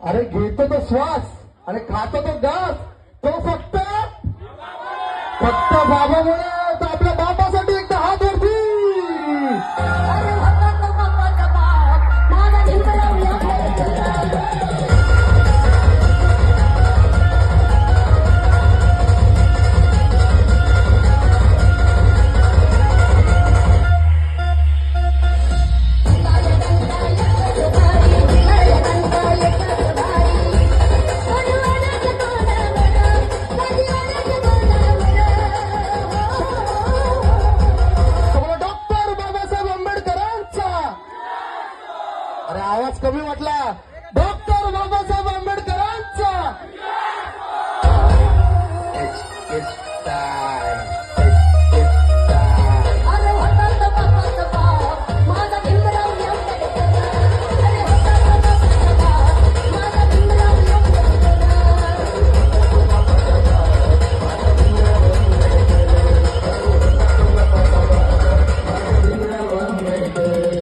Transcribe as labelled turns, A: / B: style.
A: अरे घेतो तो श्वास आणि खातो तो घास, तो फक्त बाबामुळे. तर आपल्या बाबासाठी एकदा हात वरती. अरे आवाज कमी वाटला. डॉक्टर बाबासाहेब आंबेडकरांचा.